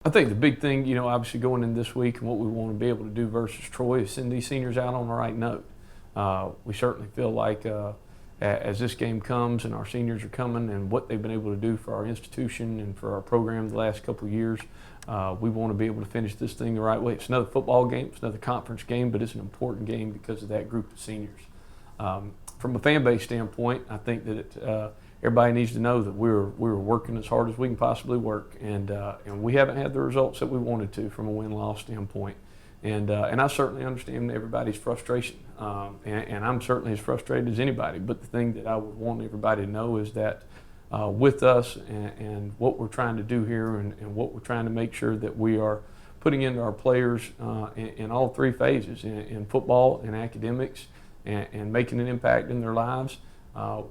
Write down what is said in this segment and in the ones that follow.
I think the big thing, obviously going in this week and what we want to be able to do versus Troy is send these seniors out on the right note. We certainly feel like as this game comes and our seniors are coming and what they've been able to do for our institution and for our program the last couple of years, we want to be able to finish this thing the right way. It's another football game, it's another conference game, but it's an important game because of that group of seniors. From a fan base standpoint, I think that everybody needs to know that we're working as hard as we can possibly work, and we haven't had the results that we wanted to from a win-loss standpoint. And I certainly understand everybody's frustration, and I'm certainly as frustrated as anybody. But the thing that I would want everybody to know is that with us and what we're trying to do here and what we're trying to make sure that we are putting into our players in all three phases, in football and academics, and making an impact in their lives,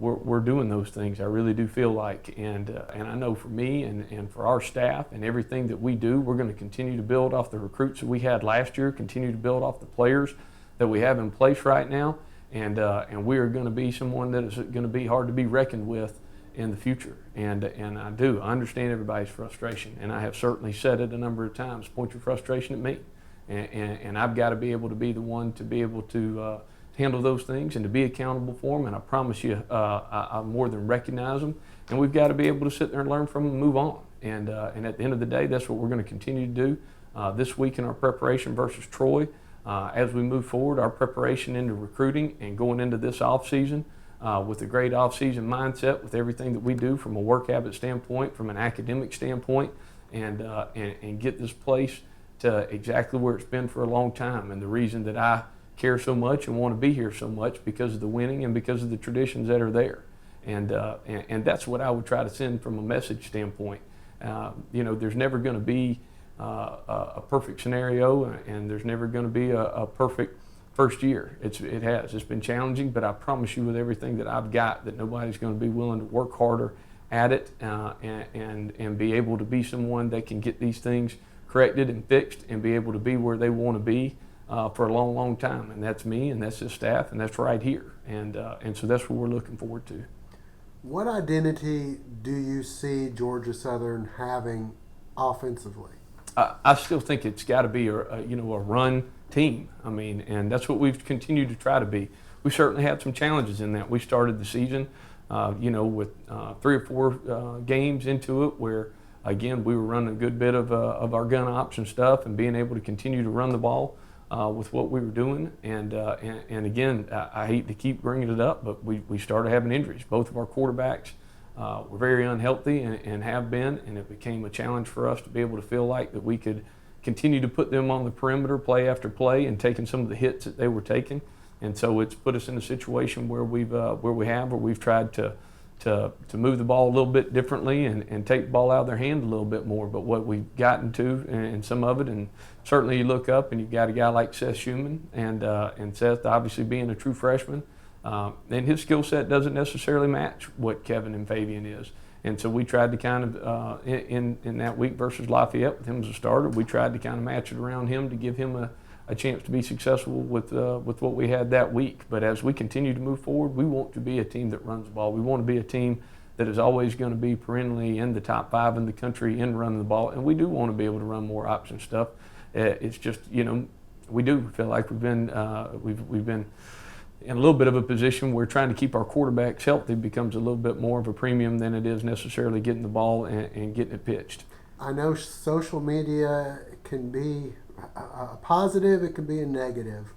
we're doing those things. I really do feel like, and I know for me and for our staff and everything that we do, we're going to continue to build off the recruits that we had last year, continue to build off the players that we have in place right now, and we are going to be someone that is going to be hard to be reckoned with in the future. And I understand everybody's frustration, and I have certainly said it a number of times. Point your frustration at me, and I've got to be able to be the one to be able to handle those things and to be accountable for them, and I promise you I more than recognize them, and we've got to be able to sit there and learn from them and move on, and at the end of the day, that's what we're going to continue to do this week in our preparation versus Troy. As we move forward, our preparation into recruiting and going into this off-season with a great off-season mindset, with everything that we do from a work habit standpoint, from an academic standpoint, and get this place to exactly where it's been for a long time. And the reason that I care so much and want to be here so much because of the winning and because of the traditions that are there, and that's what I would try to send from a message standpoint. There's never going to be a perfect scenario, and there's never going to be a perfect first year. It's been challenging, but I promise you with everything that I've got that nobody's going to be willing to work harder at it and be able to be someone that can get these things corrected and fixed and be able to be where they want to be for a long, long time, and that's me, and that's the staff, and that's right here, and so that's what we're looking forward to. What identity do you see Georgia Southern having offensively? I still think it's got to be a run team. I mean, and that's what we've continued to try to be. We certainly had some challenges in that. We started the season, with 3 or 4 games into it where, again, we were running a good bit of our gun option stuff and being able to continue to run the ball with what we were doing, and again, I hate to keep bringing it up, but we started having injuries. Both of our quarterbacks were very unhealthy and have been, and it became a challenge for us to be able to feel like that we could continue to put them on the perimeter play after play and taking some of the hits that they were taking, and so it's put us in a situation where we've tried to move the ball a little bit differently and take the ball out of their hand a little bit more. But what we've gotten to, and some of it, and certainly you look up and you've got a guy like Seth Schumann, and Seth obviously being a true freshman, and his skill set doesn't necessarily match what Kevin and Fabian is. And so we tried to kind of, in that week versus Lafayette with him as a starter, we tried to kind of match it around him to give him a chance to be successful with what we had that week. But as we continue to move forward, we want to be a team that runs the ball. We want to be a team that is always going to be perennially in the top 5 in the country in running the ball, and we do want to be able to run more option stuff. It's just, we do feel like we've been in a little bit of a position where trying to keep our quarterbacks healthy becomes a little bit more of a premium than it is necessarily getting the ball and getting it pitched. I know social media can be a positive, it can be a negative.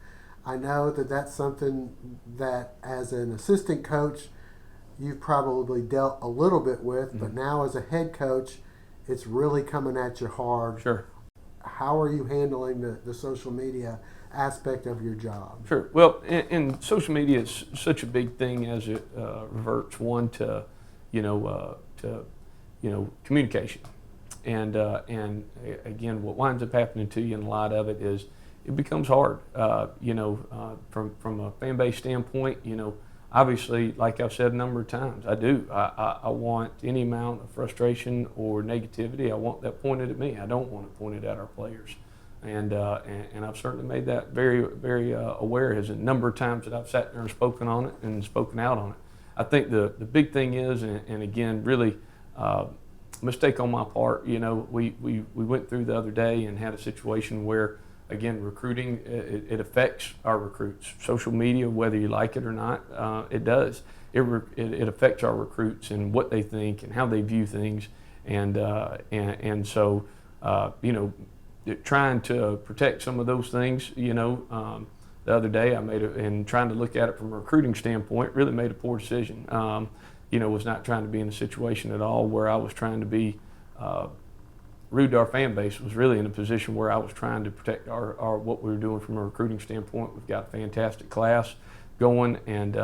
I know that that's something that as an assistant coach you've probably dealt a little bit with, but now as a head coach it's really coming at you hard. Sure. How are you handling the social media aspect of your job? Sure. Well, and social media is such a big thing as it reverts to communication. And again, what winds up happening to you in a lot of it is it becomes hard. From a fan base standpoint, obviously, like I've said a number of times, I want any amount of frustration or negativity, I want that pointed at me. I don't want it pointed at our players. And I've certainly made that very, very aware as a number of times that I've sat there and spoken on it and spoken out on it. I think the big thing is, and again, really, mistake on my part. We went through the other day and had a situation where, again, recruiting, it affects our recruits. Social media, whether you like it or not, it does. It affects our recruits and what they think and how they view things, and so trying to protect some of those things. The other day and trying to look at it from a recruiting standpoint, really made a poor decision. Was not trying to be in a situation at all where I was trying to be rude to our fan base. Was really in a position where I was trying to protect our what we were doing from a recruiting standpoint. We've got a fantastic class going, and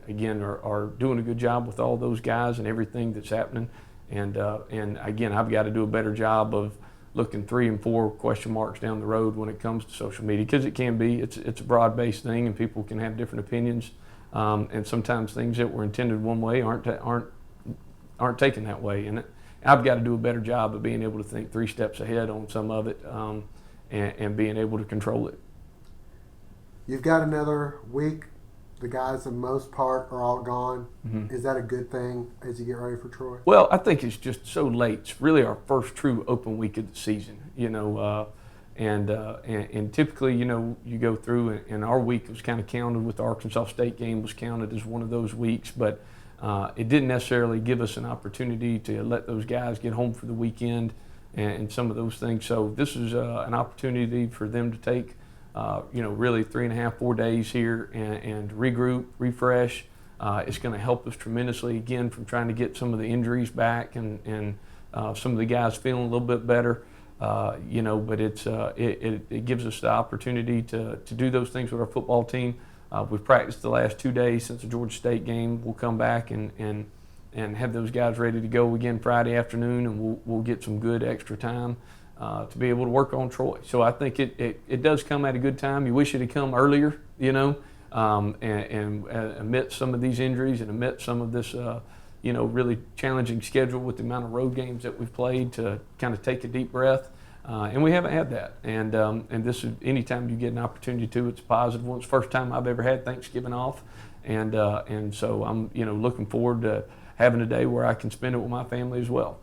again are doing a good job with all those guys and everything that's happening. And again, I've got to do a better job of looking 3 and 4 question marks down the road when it comes to social media, because it can be, it's a broad-based thing and people can have different opinions, and sometimes things that were intended one way aren't taken that way. And I've got to do a better job of being able to think 3 steps ahead on some of it, and being able to control it. You've got another week. The guys, for the most part, are all gone. Mm-hmm. Is that a good thing as you get ready for Troy? Well, I think it's just so late. It's really our first true open week of the season, and typically, you go through, and our week was kind of counted with the Arkansas State game, was counted as one of those weeks, but it didn't necessarily give us an opportunity to let those guys get home for the weekend and some of those things. So this is an opportunity for them to take really 3.5, 4 days here and regroup, refresh. It's going to help us tremendously, again, from trying to get some of the injuries back and some of the guys feeling a little bit better. But it gives us the opportunity to do those things with our football team. We've practiced the last 2 days since the Georgia State game. We'll come back and have those guys ready to go again Friday afternoon, and we'll get some good extra time to be able to work on Troy. So I think it does come at a good time. You wish it had come earlier, and amidst some of these injuries and amidst some of this, really challenging schedule with the amount of road games that we've played, to kind of take a deep breath. And we haven't had that. And this is, anytime you get an opportunity to, it's a positive one. It's the first time I've ever had Thanksgiving off. And so I'm, looking forward to having a day where I can spend it with my family as well.